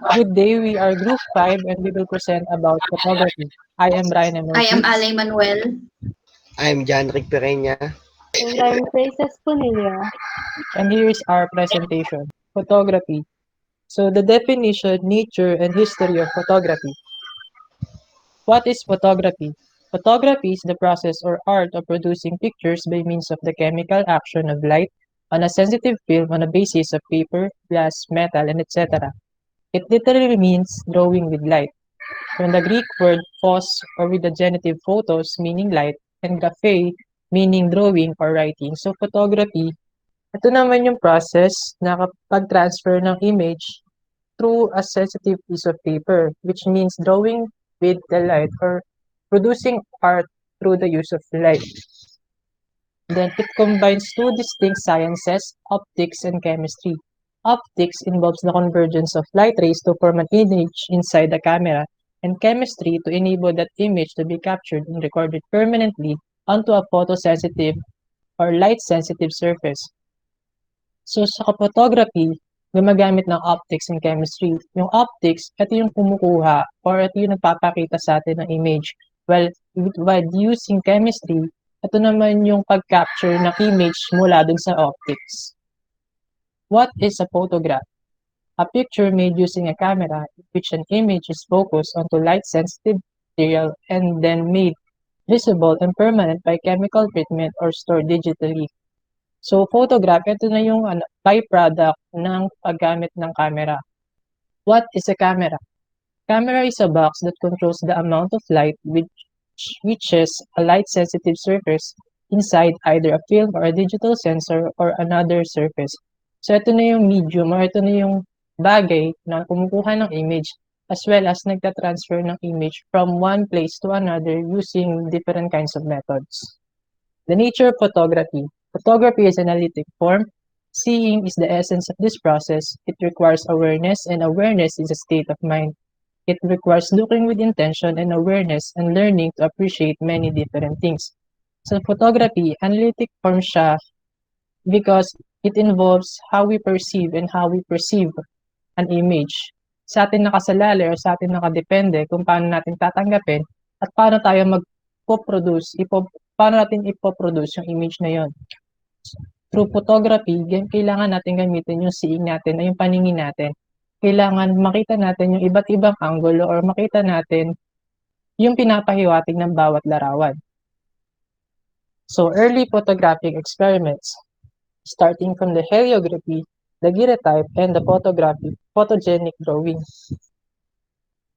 Good day, we are Group 5 and we will present about photography. I am Ryan I Emorsi am Ale Manuel. I'm John Rick Pereña. And I'm Princess Punilla. and here is our presentation. Photography. So the definition, nature, and history of photography. What is photography? Photography is the process or art of producing pictures by means of the chemical action of light on a sensitive film on a basis of paper, glass, metal, and etc. It literally means drawing with light. From the Greek word phos or with the genitive photos meaning light and graphe meaning drawing or writing. So photography, ito naman yung process na pag-transfer ng image through a sensitive piece of paper, which means drawing with the light or producing art through the use of light. Then it combines two distinct sciences, optics and chemistry. Optics involves the convergence of light rays to form an image inside the camera, and chemistry to enable that image to be captured and recorded permanently onto a photosensitive or light-sensitive surface. So sa photography, gumagamit ng optics and chemistry. Yung optics, ito yung kumukuha or ito yung nagpapakita sa atin ng image. While using chemistry, ito naman yung pag-capture ng image mula dun sa optics. What is a photograph? A picture made using a camera in which an image is focused onto light-sensitive material and then made visible and permanent by chemical treatment or stored digitally. So, photograph, ito na yung byproduct ng paggamit ng camera. What is a camera? Camera is a box that controls the amount of light which reaches a light-sensitive surface inside either a film or a digital sensor or another surface. So, ito na yung medium or ito na yung bagay na kumukuha ng image as well as nagtatransfer ng image from one place to another using different kinds of methods. The nature of photography. Photography is an analytic form. Seeing is the essence of this process. It requires awareness, and awareness is a state of mind. It requires looking with intention and awareness and learning to appreciate many different things. So photography, analytic form siya because it involves how we perceive and how we perceive an image. Sa atin nakasalalay or sa atin nakadepende kung paano natin tatanggapin at paano tayo mag-produce, paano natin ipoproduce yung image na yon. Through photography, kailangan natin gamitin yung seeing natin o yung paningin natin. Kailangan makita natin yung iba't ibang angulo or makita natin yung pinapahiwatig ng bawat larawan. So, early photographic experiments, starting from the heliography, daguerreotype, and the photogenic drawing.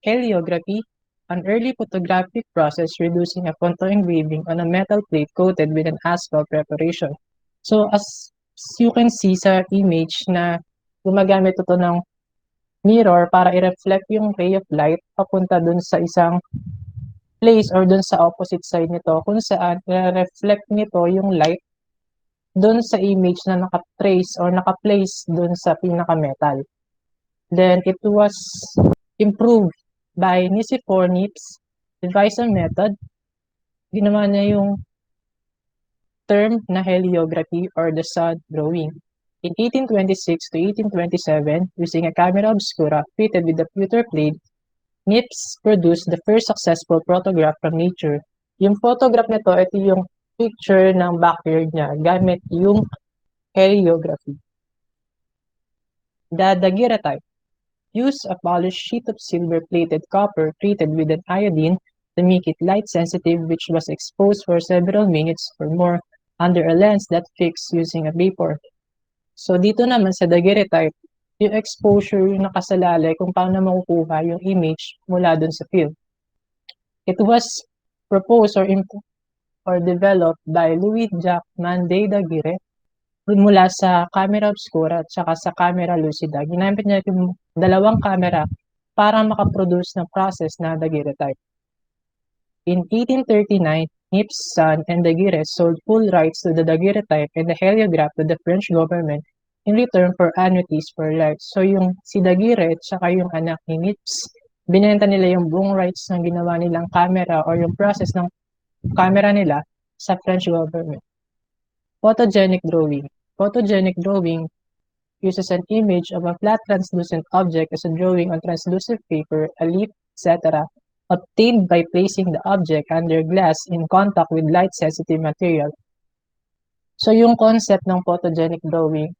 Heliography, an early photographic process reducing a photo engraving on a metal plate coated with an asphalt preparation. So, as you can see sa image na gumagamit ito ng mirror para i-reflect yung ray of light papunta dun sa isang place or dun sa opposite side nito kung saan i-reflect nito yung light dun sa image na naka-trace or naka-place dun sa pinaka-metal. Then, it was improved by Nicephore Niepce, devised a method. Ginawa niya yung term na heliography or the sun drawing. In 1826 to 1827, using a camera obscura fitted with a pewter plate, Niepce produced the first successful photograph from nature. Yung photograph nito, ito yung picture ng backyard niya gamit yung heliography. The daguerreotype. Use a polished sheet of silver-plated copper treated with an iodine to make it light-sensitive, which was exposed for several minutes or more under a lens that fixed using a vapor. So dito naman sa daguerreotype, yung exposure yung nakasalalay kung paano makukuha yung image mula dun sa film. It was proposed or developed by Louis-Jacques Mandé Daguerre mula sa camera obscura at saka sa camera lucida. Ginamit niya yung dalawang camera para makaproduce ng process na daguerreotype. In 1839, Niepce's son and Daguerre sold full rights to the daguerreotype and the heliograph to the French government in return for annuities for life. So yung si Daguerre at saka yung anak ni Niepce, binenta nila yung buong rights ng ginawa nilang camera or yung process ng camera nila sa French government. Photogenic drawing. Photogenic drawing uses an image of a flat translucent object as a drawing on translucent paper, a leaf, etc., obtained by placing the object under glass in contact with light-sensitive material. So yung concept ng photogenic drawing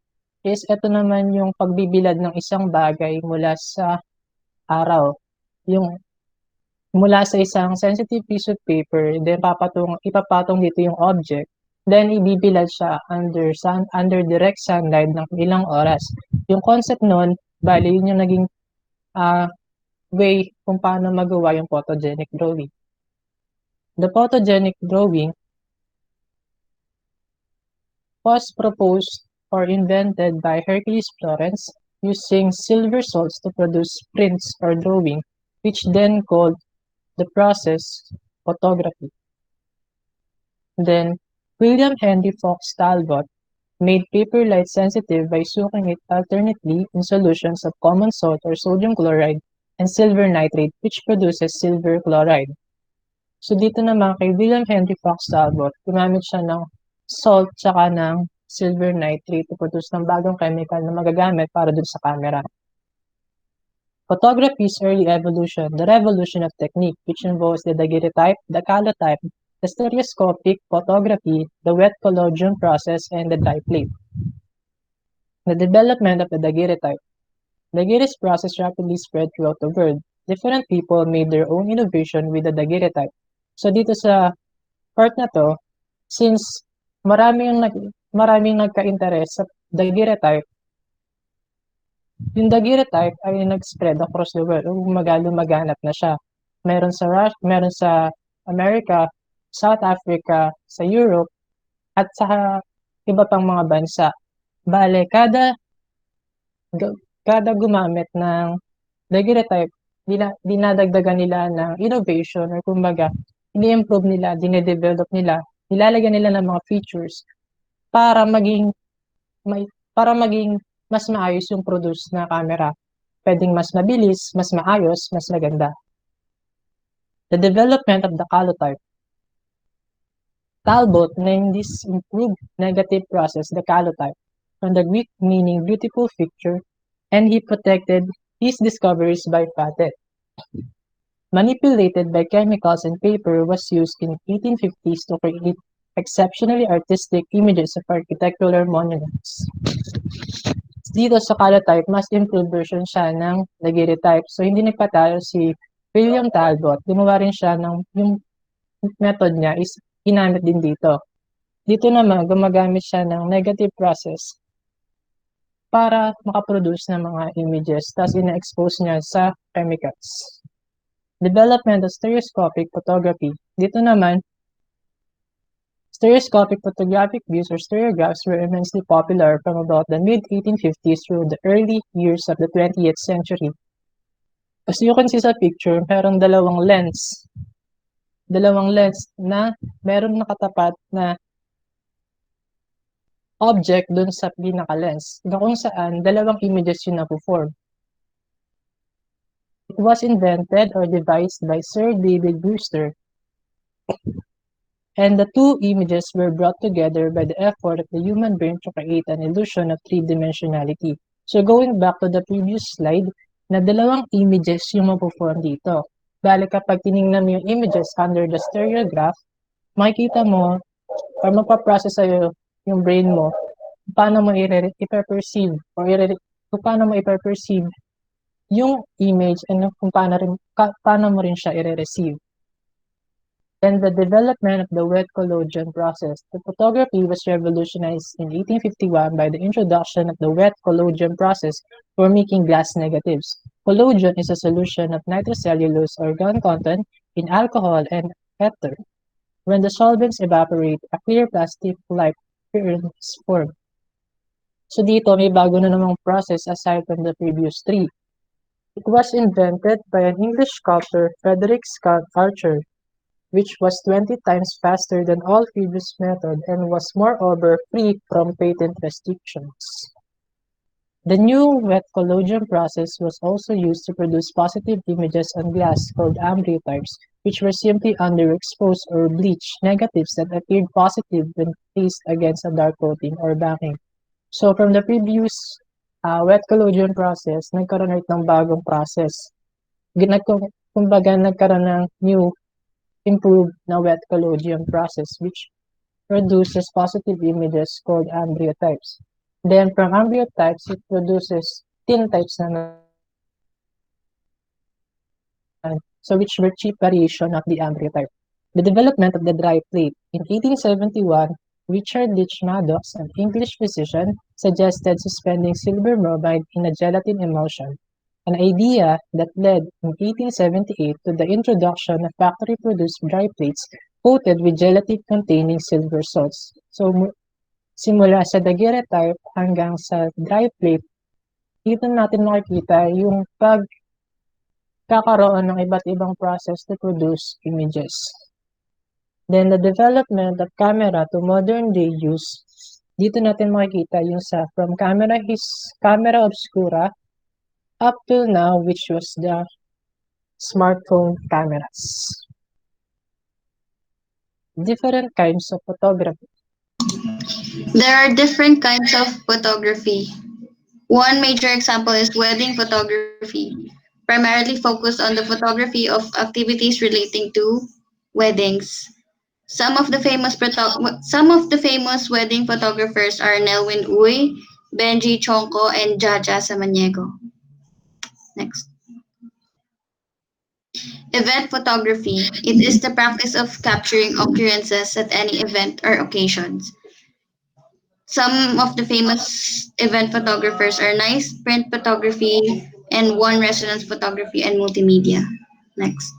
is ito naman yung pagbibilad ng isang bagay mula sa araw. Yung mula sa isang sensitive piece of paper, then ipapatong dito yung object, then ibibilad siya under direct sunlight ng ilang oras. Yung concept nun, bali yun yung naging way kung paano magawa yung photogenic drawing. The photogenic drawing was proposed or invented by Hercules Florence using silver salts to produce prints or drawing, which then called the process photography. Then, William Henry Fox Talbot made paper light sensitive by soaking it alternately in solutions of common salt or sodium chloride and silver nitrate, which produces silver chloride. So dito naman kay William Henry Fox Talbot, gumamit siya ng salt tsaka ng silver nitrate to produce ng bagong chemical na magagamit para dun sa camera. Photography's early evolution, the revolution of technique, which involves the daguerreotype, the calotype, the stereoscopic photography, the wet collodion process, and the dry plate. The development of the daguerreotype. Daguerre's process rapidly spread throughout the world. Different people made their own innovation with the daguerreotype. So dito sa part na to, since maraming nagka-interest sa daguerreotype, yung daguerreotype ay nag-spread across the world. Lumaganap na siya. Meron sa America, South Africa, sa Europe, at sa iba pang mga bansa. Bale, kada gumamit ng daguerreotype, dinadagdagan nila ng innovation or kumbaga, ini-improve nila, dinedevelop nila, nilalagyan nila ng mga features para maging mas maayos yung produce na camera. Pwedeng mas mabilis, mas maayos, mas maganda. The development of the calotype. Talbot named this improved negative process the calotype, from the Greek meaning beautiful picture, and he protected his discoveries by patent. Manipulated by chemicals and paper was used in 1850s to create exceptionally artistic images of architectural monuments. Dito sa calotype, mas improved version siya ng daguerreotype. So, hindi nagpatalo si William Talbot. Gumawa rin siya yung method niya is ginamit din dito. Dito naman, gumagamit siya ng negative process para makaproduce ng mga images, tapos ina-expose niya sa chemicals. Development of stereoscopic photography. Dito naman, stereoscopic photographic views or stereographs were immensely popular from about the mid-1850s through the early years of the 20th century. As you can see sa picture, merong dalawang lens na meron nakatapat na object dun sa pinaka-lens, na kung saan dalawang images yung napo-form. It was invented or devised by Sir David Brewster, and the two images were brought together by the effort of the human brain to create an illusion of three-dimensionality. So going back to the previous slide, na dalawang images yung mapo-form dito. Bale kapag tinignan mo yung images under the stereograph, makikita mo or mapaprocess sa'yo yung brain mo paano mo i-perceive or paano mo i-perceive yung image and kung paano mo rin siya i-receive. Then the development of the wet collodion process. The photography was revolutionized in 1851 by the introduction of the wet collodion process for making glass negatives. Collodion is a solution of nitrocellulose or gun content in alcohol and ether. When the solvents evaporate, a clear plastic-like appearance forms. So dito, may bago na namang process aside from the previous three. It was invented by an English sculptor, Frederick Scott Archer, which was 20 times faster than all previous methods and was moreover free from patent restrictions. The new wet collodion process was also used to produce positive images on glass called amblyoptypes, which were simply underexposed or bleached negatives that appeared positive when placed against a dark coating or backing. So from the previous wet collodion process, nagkaroon ulit ng bagong process. Kumbaga, nagkaroon ng new, improved na wet collodion process, which produces positive images called embryotypes. Then, from embryotypes, it produces tintypes naman, so which were cheap variation of the embryotype. The development of the dry plate. In 1871, Richard Leach Maddox, an English physician, suggested suspending silver bromide in a gelatin emulsion, an idea that led in 1878 to the introduction of factory-produced dry plates coated with gelatin containing silver salts. So, simula sa daguerreotype hanggang sa dry plate, dito natin makikita yung pagkakaroon ng iba't ibang process to produce images. Then, the development of camera to modern day use. Dito natin makikita yung from camera obscura up till now, which was the smartphone cameras. Different kinds of photography. There are different kinds of photography. One major example is wedding photography, primarily focused on the photography of activities relating to weddings. Some of the famous wedding photographers are Nelwyn Uy, Benji Chonko, and Jaja Samaniego. Next. Event photography. It is the practice of capturing occurrences at any event or occasions. Some of the famous event photographers are Nice Print Photography and One Resonance Photography and Multimedia. Next.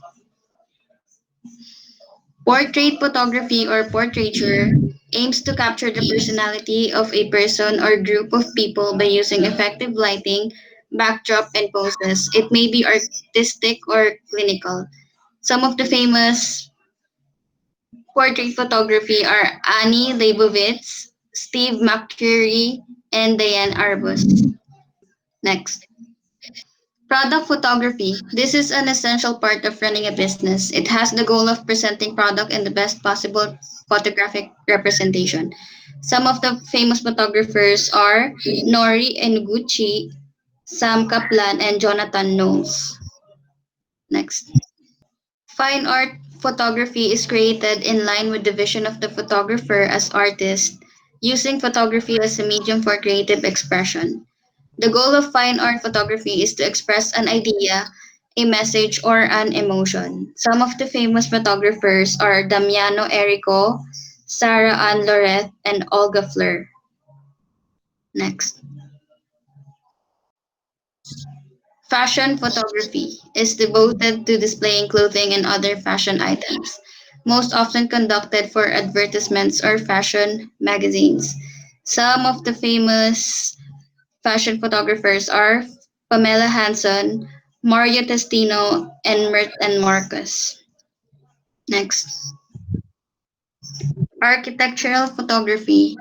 Portrait photography or portraiture aims to capture the personality of a person or group of people by using effective lighting, backdrop, and poses. It may be artistic or clinical. Some of the famous portrait photography are Annie Leibovitz, Steve McCurry, and Diane Arbus. Next. Product photography. This is an essential part of running a business. It has the goal of presenting product in the best possible photographic representation. Some of the famous photographers are Nori Nguchi, Sam Kaplan, and Jonathan Knowles. Next. Fine art photography is created in line with the vision of the photographer as artist, using photography as a medium for creative expression. The goal of fine art photography is to express an idea, a message, or an emotion. Some of the famous photographers are Damiano Erico, Sarah Ann Lorette, and Olga Fleur. Next. Fashion photography is devoted to displaying clothing and other fashion items, most often conducted for advertisements or fashion magazines. Some of the famous fashion photographers are Pamela Hanson, Mario Testino, and Merton Marcus. Next. Architectural photography.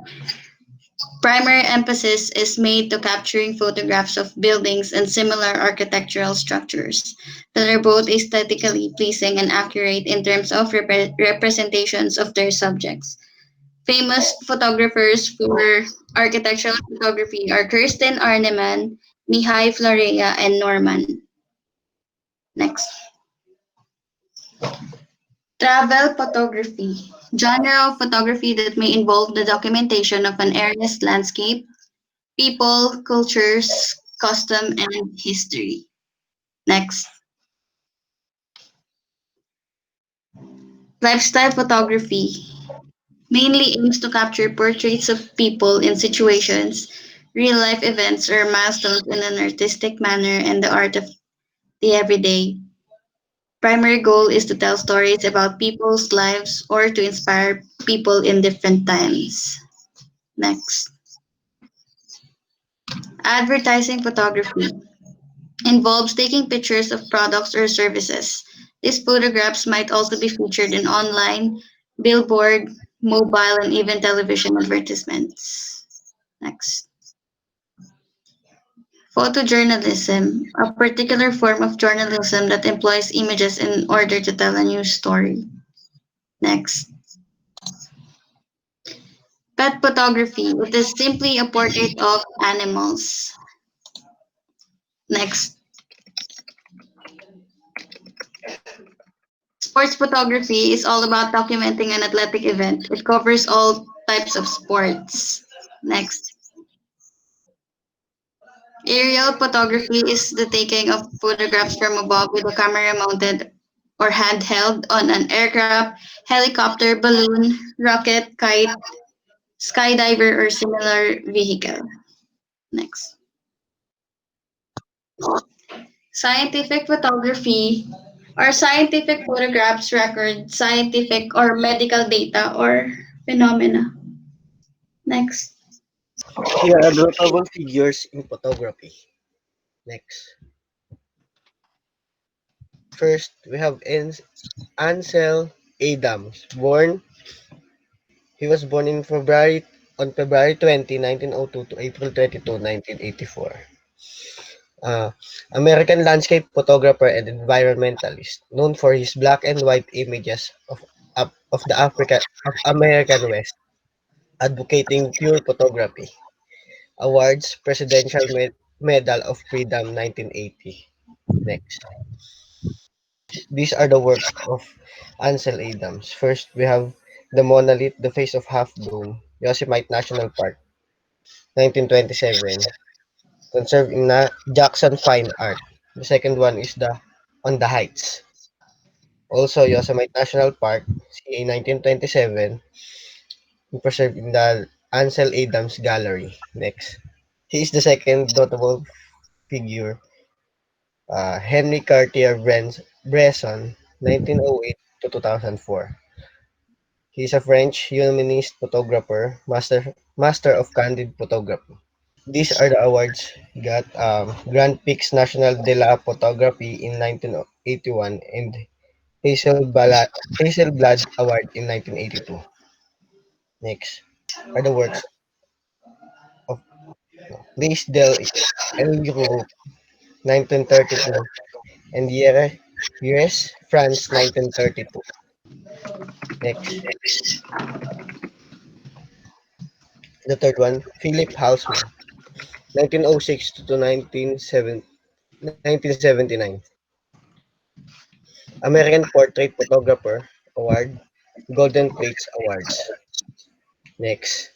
Primary emphasis is made to capturing photographs of buildings and similar architectural structures that are both aesthetically pleasing and accurate in terms of representations of their subjects. Famous photographers for architectural photography are Kirsten Arneman, Mihai Florea, and Norman. Next. Travel photography. Genre of photography that may involve the documentation of an area's landscape, people, cultures, custom, and history. Next. Lifestyle photography mainly aims to capture portraits of people in situations, real life events, or milestones in an artistic manner and the art of the everyday. Primary goal is to tell stories about people's lives or to inspire people in different times. Next. Advertising photography involves taking pictures of products or services. These photographs might also be featured in online, billboard, mobile, and even television advertisements. Next. Photojournalism, a particular form of journalism that employs images in order to tell a news story. Next. Pet photography. It is simply a portrait of animals. Next, sports photography is all about documenting an athletic event. It covers all types of sports. Next, aerial photography is the taking of photographs from above with a camera mounted or handheld on an aircraft, helicopter, balloon, rocket, kite, skydiver, or similar vehicle. Next. Scientific photography or scientific photographs record scientific or medical data or phenomena. Next. Here are notable figures in photography. Next. First, we have Ansel Adams. He was born on February 20, 1902 to April 22, 1984. Uh, American landscape photographer and environmentalist, known for his black and white images of the American West, advocating pure photography. Awards: Presidential Medal of Freedom 1980. Next. These are the works of Ansel Adams. First, we have The Monolith, The Face of Half Dome, Yosemite National Park, 1927. Conserved in Jackson Fine Art. The second one is the On the Heights. Also, Yosemite National Park, CA 1927, preserved in the Ansel Adams Gallery. Next. He is the second notable figure, Henry Cartier Bresson, 1908 to 2004. He is a French humanist photographer, master of candid photography. These are the awards he got: Grand Prix National de la Photographie in 1981 and Hazelblad Award in 1982. Next are the works of Luis del Elgroup, 1932, and Yeres, France, 1932. Next, the third one, Philip Halsman, 1906 to 1979. American Portrait Photographer Award, Golden Plates Awards. Next,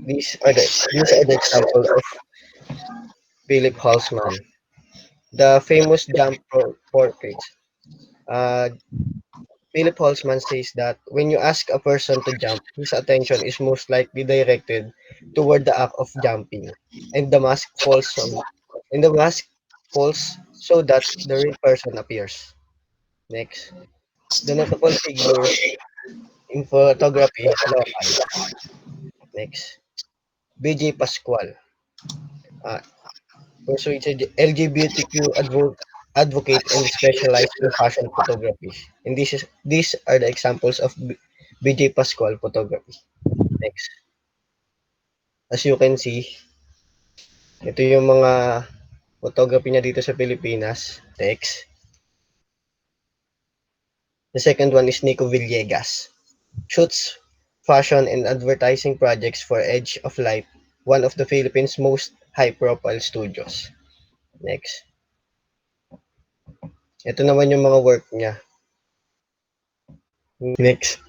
these are the example of Philip Halsman. The famous portraits. Uh, Philip Holtzman says that when you ask a person to jump, his attention is most likely directed toward the act of jumping, and the mask falls so that the real person appears. Next, the notable figure in photography local. Next, BJ Pascual, uh, also it's a LGBTQ advocate and specialized in fashion photography. And these are the examples of BJ Pascual photography. Next, as you can see, ito yung mga photography niya dito sa Pilipinas. Next, the second one is Nico Villegas. Shoots fashion and advertising projects for Edge of Light, one of the Philippines' most high-profile studios. Next, ito naman yung mga work niya. Next,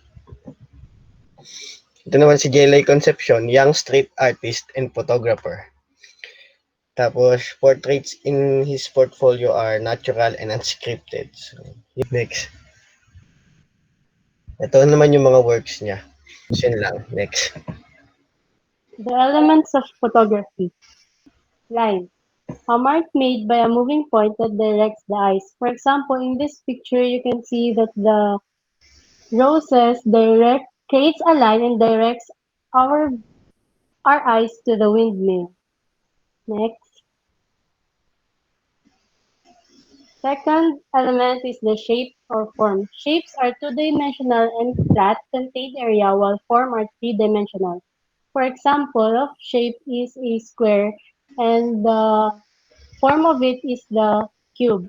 ito naman si Jelay Concepcion, young street artist and photographer. Tapos, portraits in his portfolio are natural and unscripted. So, next. Ito naman yung mga works niya. So, yun lang. Next. The elements of photography. Line. A mark made by a moving point that directs the eyes. For example, in this picture, you can see that the roses creates a line and directs our our eyes to the windmill. Next. Second element is the shape or form. Shapes are two-dimensional and flat, contained area, while form are three-dimensional. For example, of shape is a square and the form of it is the cube.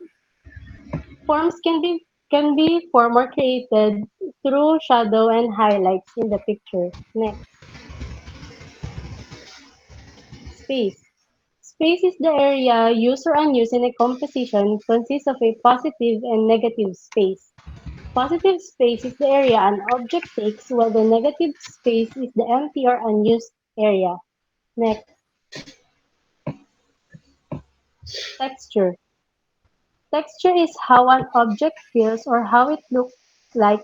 Forms can be formed or created through shadow and highlights in the picture. Next. Space. Space is the area used or unused in a composition consists of a positive and negative space. Positive space is the area an object takes, while the negative space is the empty or unused area. Next, texture. Texture is how an object feels or how it looks like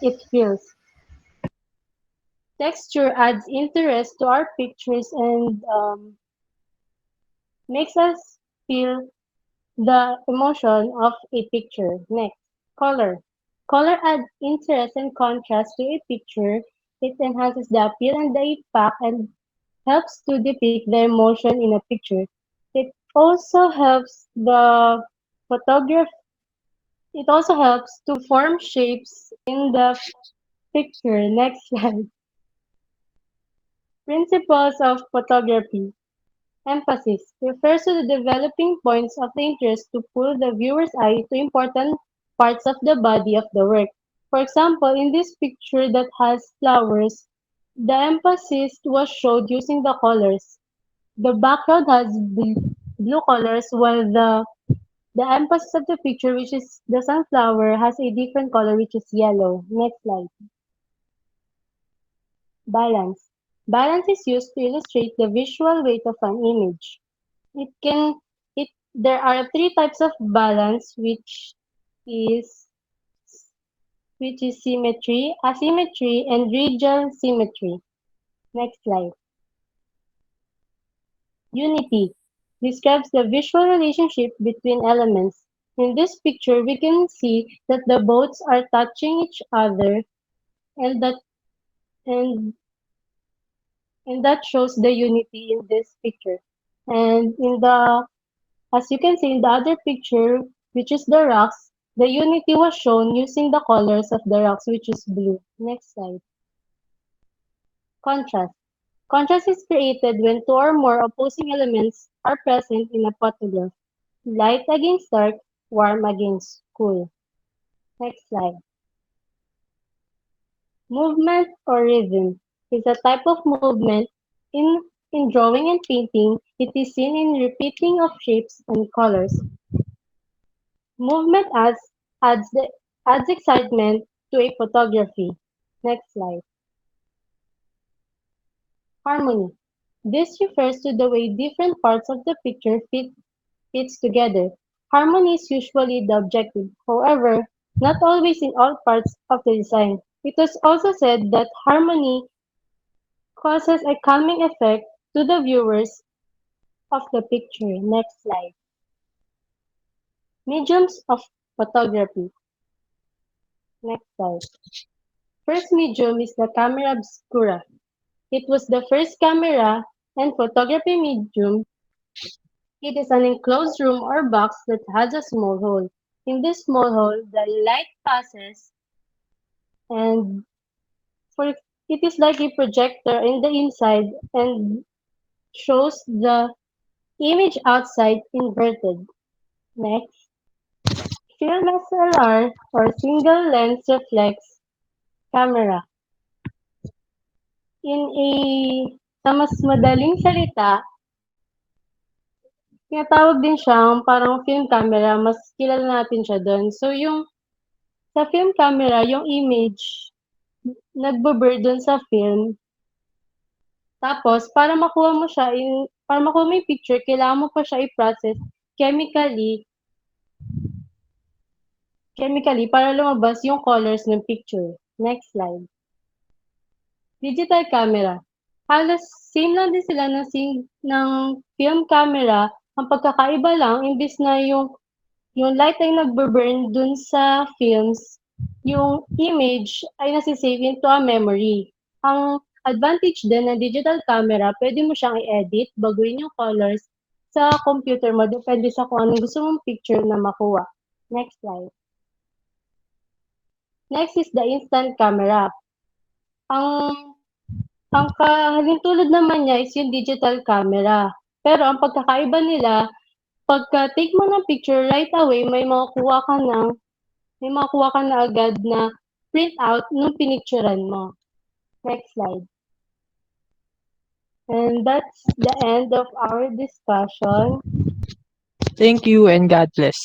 it feels. Texture adds interest to our pictures and makes us feel the emotion of a picture. Next, color. Color adds interest and contrast to a picture. It enhances the appeal and the impact and helps to depict the emotion in a picture. It also helps the photograph. It also helps to form shapes in the picture. Next slide. Principles of photography. Emphasis refers to the developing points of the interest to pull the viewer's eye to important parts of the body of the work. For example, in this picture that has flowers, the emphasis was showed using the colors. The background has blue colors while the emphasis of the picture, which is the sunflower, has a different color, which is yellow. Next slide. Balance. Balance is used to illustrate the visual weight of an image. It can it there are three types of balance is which is symmetry, asymmetry, and regional symmetry. Next slide. Unity describes the visual relationship between elements. In this picture, we can see that the boats are touching each other and and that shows the unity in this picture. And as you can see in the other picture, which is the rocks, the unity was shown using the colors of the rocks, which is blue. Next slide. Contrast. Contrast is created when two or more opposing elements are present in a photograph. Light against dark, warm against cool. Next slide. Movement or rhythm is a type of movement in in drawing and painting. It is seen in repeating of shapes and colors. Movement adds the adds excitement to a photography. Next slide. Harmony. This refers to the way different parts of the picture fits together. Harmony is usually the objective. However, not always in all parts of the design. It was also said that harmony causes a calming effect to the viewers of the picture. Next slide. Mediums of photography. Next slide. First medium is the camera obscura. It was the first camera and photography medium. It is an enclosed room or box that has a small hole. In this small hole, the light passes and for it is like a projector in the inside and shows the image outside inverted. Next, film SLR or single lens reflex camera. In a sa mas madaling salita, tinatawag din siyang parang film camera, mas kilala natin siya dun. So yung sa film camera, yung image nagbo-blur dun sa film. Tapos para makuha mo yung picture, kailangan mo pa siya i-process chemically para lumabas yung colors ng picture. Next slide. Digital camera. Halos same lang din sila ng film camera. Ang pagkakaiba lang, imbis na yung light ay nagbe-burn dun sa films, yung image ay nasi-save into a memory. Ang advantage din ng digital camera, pwede mo siyang i-edit, baguhin yung colors sa computer mo, depende sa kung anong gusto mong picture na makuha. Next slide. Next is the instant camera. Ang halintulad naman niya is yung digital camera. Pero ang pagkakaiba nila, pagka-take mo ng picture right away, may makukuha ka na agad na print out nung pinicturan mo. Next slide. And that's the end of our discussion. Thank you and God bless.